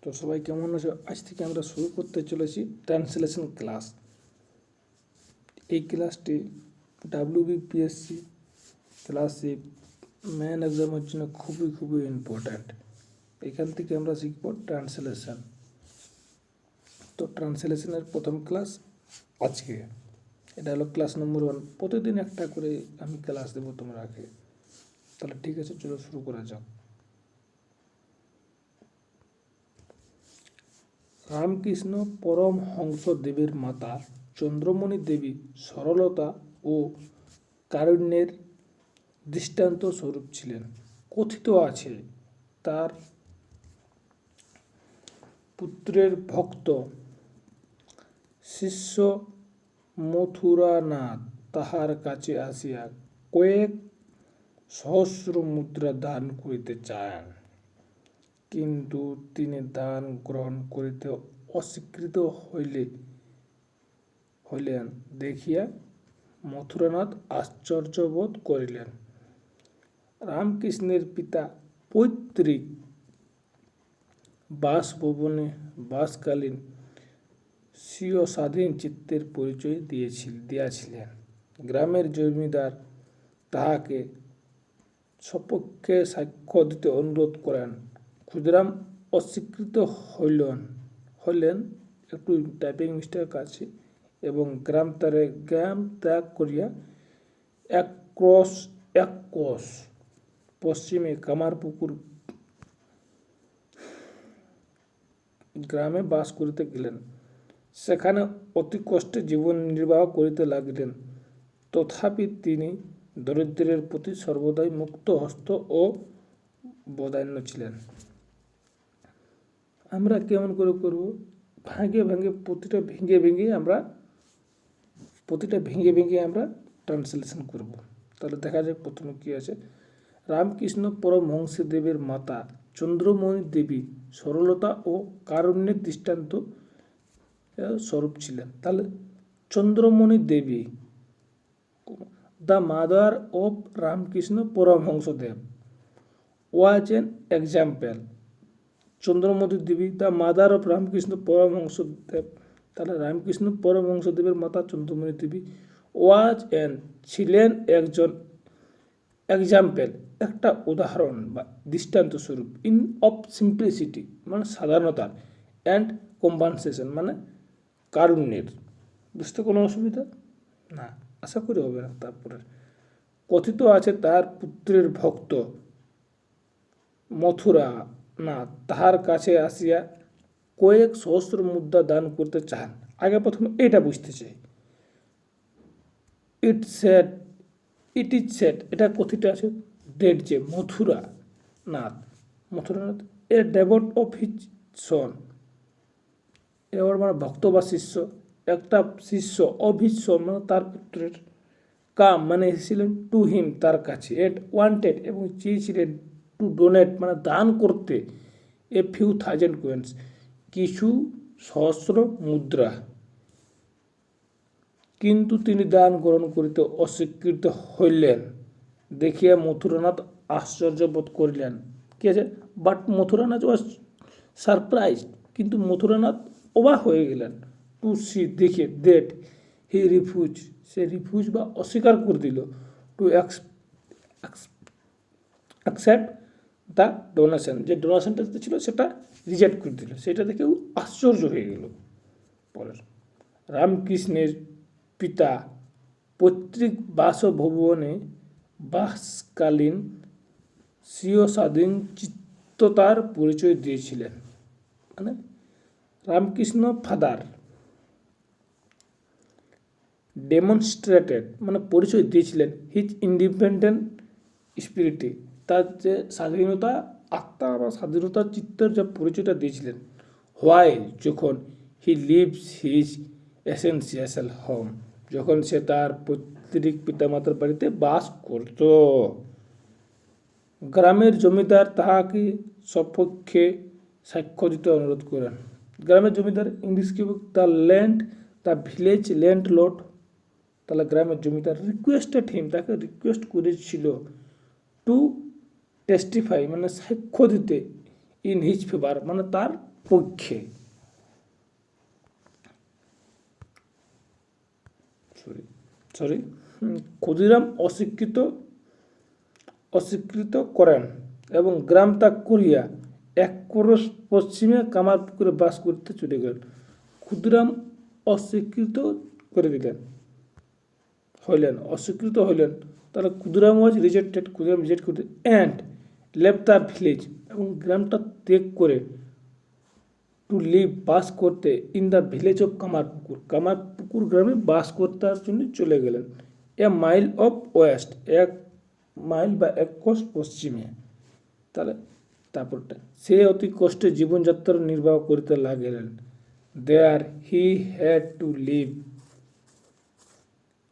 তো সবাই কেমন আছো? আজ থেকে আমরা শুরু করতে চলেছি ট্রান্সলেশন ক্লাস। এই ক্লাসটি WBPSC ক্লাসে মেন এক্সামের জন্য খুবই ইম্পর্ট্যান্ট। এখান থেকে আমরা শিখব ট্রান্সলেশন। তো ট্রান্সলেশনের প্রথম ক্লাস আজকে, এটা হলো ক্লাস নম্বর 1। প্রতিদিন একটা করে আমি ক্লাস দেবো তোমরাকে। তাহলে ঠিক আছে, চলো শুরু করা যাক। রামকৃষ্ণ পরমহংসদেবের মাতা চন্দ্রমণি দেবী সরলতা ও কারুণ্যের দৃষ্টান্ত স্বরূপ ছিলেন। কথিত আছে তার পুত্রের ভক্ত শিষ্য মথুরানাথ তাহার কাছে আসিয়া কয়েক সহস্র মুদ্রা দান করিতে চান, কিন্তু তিনি দান গ্রহণ করিতে অস্বীকৃত হইলেন দেখিয়া মথুরানাথ আশ্চর্যবোধ করিলেন। রামকৃষ্ণের পিতা পৈতৃক বাসভবনে বাসকালীন স্বীয় স্বাধীন চিত্তের পরিচয় দিয়াছিলেন। গ্রামের জমিদার তাহাকে সপক্ষে সাক্ষ্য দিতে অনুরোধ করেন। ক্ষুদিরাম অস্বীকৃত হইলেন, একটু টাইপিং মিস্টেক আছে, এবং গ্রাম ত্যাগ করিয়া এক কোষ পশ্চিমে কামারপুকুর গ্রামে বাস করিতে গেলেন। সেখানে অতি কষ্টে জীবন নির্বাহ করিতে লাগিলেন। তথাপি তিনি দরিদ্রের প্রতি সর্বদাই মুক্ত হস্ত ও বদান্য ছিলেন। আমরা কেমন করে করব? প্রতিটা ভেঙে আমরা ট্রান্সলেশন করব। তাহলে দেখা যাক প্রথমে কি আছে। রামকৃষ্ণ পরমহংসদেবের মাতা চন্দ্রমণি দেবী সরলতা ও কারুণ্যের দৃষ্টান্ত স্বরূপ ছিলেন। তাহলে চন্দ্রমণি দেবী, the mother of Ramakrishna Paramhansadev was an example. Chandramani Devi, the mother of Ramakrishna Paramhansadev, তাহলে রামকৃষ্ণ পরমহংসদেবের মাতা চন্দ্রমণি দেবী ছিলেন একজন এক্সাম্পল, একটা উদাহরণ বা দৃষ্টান্ত স্বরূপ, ইন অফ সিম্পলিসিটি মানে সাধারণতার, অ্যান্ড কম্পানসেশন মানে কারুণ্যের। বুঝতে কোনো অসুবিধা না, আশা করি হবে না। তারপরে কথিত আছে তার পুত্রের ভক্ত মথুরানাথ তাহার কাছে আসিয়া কয়েক সহস্র মুদ্রা দান করতে চান। আগে প্রথমে এটা বুঝতে চাই। ইট ইজ সেড, এটা কথিত আছে ডেট যে মথুরানাথ এ ডেভোট অফ হিজ সন, এবার মানে ভক্ত বা শিষ্য, একটা শিষ্য অফ হিজ সন মানে তার পুত্রের, কাম মানে এসেছিলেন টু হিম তার কাছে, এট ওয়ান্টেড এবং চেয়েছিলেন, টু ডোনেট মানে দান করতে, এ ফিউ থাউজেন্ড কয়েন্স কিছু সহস্র মুদ্রা, কিন্তু তিনি দান গ্রহণ করিতে অস্বীকৃত হইলেন দেখিয়া মথুরানাথ আশ্চর্যবোধ করিলেন। কি আছে? বাট মথুরানাথ ওয়াজ সারপ্রাইজ, কিন্তু মথুরানাথ অবাক হয়ে গেলেন। টু সি দেখে, that he refuse, say refuse বা অস্বীকার করে দিল, টু অ্যাকসেপ্ট দ্য ডোনেশন, যে ডোনেশনটা ছিল সেটা রিজেক্ট করে দিল। সেটা দেখে আশ্চর্য হয়ে গেল। পরের, রামকৃষ্ণের পিতা পৈতৃক বাসভবনে বাসকালীন স্বীয় স্বাধীন চিত্ততার পরিচয় দিয়েছিলেন। মানে রামকৃষ্ণ ফাদার ডেমনস্ট্রেটেড মানে পরিচয় দিয়েছিলেন হিজ ইন্ডিপেন্ডেন্ট স্পিরিটি, তার যে স্বাধীনতা আত্মা বা স্বাধীনতা চিত্তের যে পরিচয়টা দিয়েছিলেন। হোয়াইল যখন he lives his essential home, যখন সে তার পৈতৃক পিতামাতার বাড়িতে বাস করত। গ্রামের জমিদার তাহাকে সপক্ষে সাক্ষ্য দিতে অনুরোধ করেন। গ্রামের জমিদার, ইংলিশ কি দ্য ভিলেজ ল্যান্ড লর্ড, তাহলে গ্রামের জমিদার রিকোয়েস্টেড হিম, তাকে রিকোয়েস্ট করেছিল, টু টেস্টিফাই মানে সাক্ষ্য দিতে, ইন হিজ ফেভার মানে তার পক্ষে ক্ষুদিরাম অস্বীকৃত করেন এবং গ্রাম ত্যাগ করিয়া এক ক্রোশ পশ্চিমে কামারপুকুরে বাস করতে চলে গেলেন। ক্ষুদিরাম অস্বীকৃত করে দিলেন, অস্বীকৃত হইলেন, তাহলে ক্ষুদিরাম ওয়াজ রিজেক্টেড, ক্ষুদিরাম রিজেক্ট করতে অ্যান্ড লেফট দ্য ভিলেজ, এবং গ্রামটা ত্যাগ করে টু লিভ বাস করতে in the village of Kamarpukur, Kamarpukur গ্রামে বাস করতার জন্য চলে গেলেন। এ মাইল অফ ওয়েস্ট, 1 মাইল বা 1 কোষ পশ্চিমে। তাহলে তারপরটা, সে অতি কষ্টে জীবনযাত্রা নির্বাহ করিতে লাগিলেন। There he had to live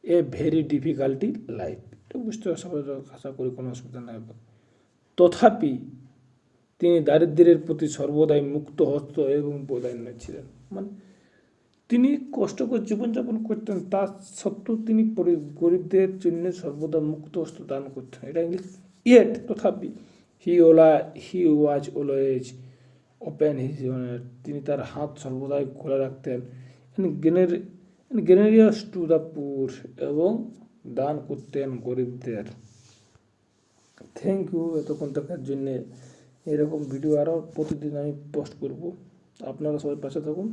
a very difficulty life. এটা বুঝতে আশা করি কোনো অসুবিধা নাই। তথাপি তিনি দারিদ্র্যের প্রতি সর্বদাই মুক্ত হস্ত এবং বদান্য ছিলেন। মানে তিনি কষ্টকর জীবনযাপন করতেন, তা সত্ত্বেও তিনি গরিবদের জন্য সর্বদা মুক্ত হস্ত দান করতেন। এটা ইংলিশ। ইয়েট, তথাপি হি ওয়াজ অলওয়েজ ওপেন হিজ, তিনি তার হাত সর্বদাই খোলা রাখতেন। জেনারিয়াস টু দ্য পুর, এবং দান করতেন গরিবদের। থ্যাংক ইউ এতক্ষণ দেখার জন্যে। এরকম ভিডিও আরও প্রতিদিন আমি পোস্ট করব, আপনারা সবাই পাশে থাকুন।